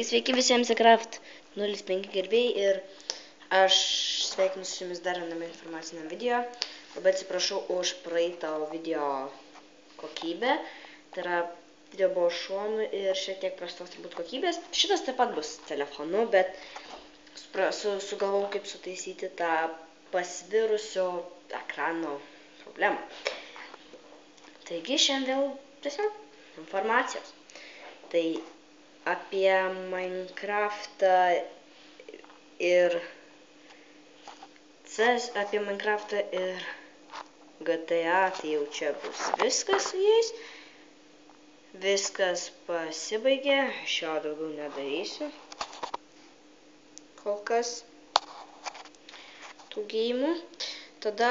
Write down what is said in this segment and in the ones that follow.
Sveiki visiems Craft 05 gerbėjai ir aš sveikinu su jumis dar viename informaciniam video. Labai atsiprašau už praeitą video kokybę. Tai yra, video buvo šonu ir šiek tiek prastos turbūt kokybės. Šitas taip pat bus telefonu, bet sugalvojau kaip sutaisyti tą pasvirusio ekrano problemą. Taigi šiandien vėl tiesiog informacijos. Tai apie Minecraftą ir GTA, tai jau čia bus viskas su jais. Viskas pasibaigė, šio daugiau nedarysiu. Kol kas tų geimų. Tada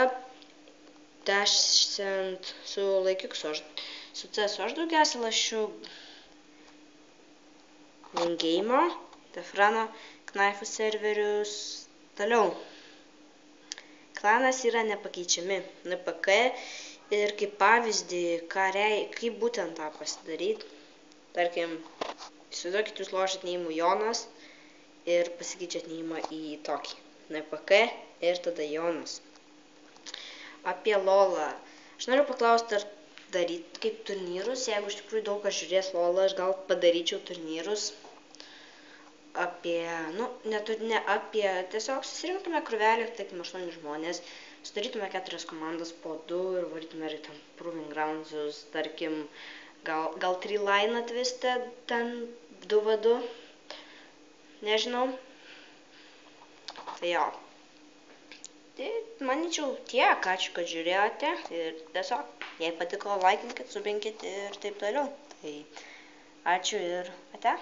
tęsiant su laikiu, su CS aš daugiausia lašiu Wingame'o, Defrano, Knaifų serverius. Toliau. Klanas yra nepakeičiami. NPK ir kaip pavyzdį, kaip būtent tą pasidaryti. Tarkim, įsivaizduokit, jūs lošit neįmų Jonas ir pasikeičiat neįmą į tokį. NPK ir tada Jonas. Apie LOL'ą. Aš noriu paklausti, ar daryti kaip turnyrus. Jeigu iš tikrųjų daug kas žiūrės LOL'ą, aš gal padaryčiau turnyrus. Tiesiog susirinktume krūvelį, tarkim 8 žmonės, sudarytume 4 komandas po 2 ir varytume ten Proving Groundsus, tarkim, gal 3 line Twisted, ten 2v2, nežinau. Tai jo. Tai manyčiau tiek, ačiū, kad žiūrėjote ir tiesiog, jei patiko, laikinkit, subinkit ir taip toliau. Tai ačiū ir ate.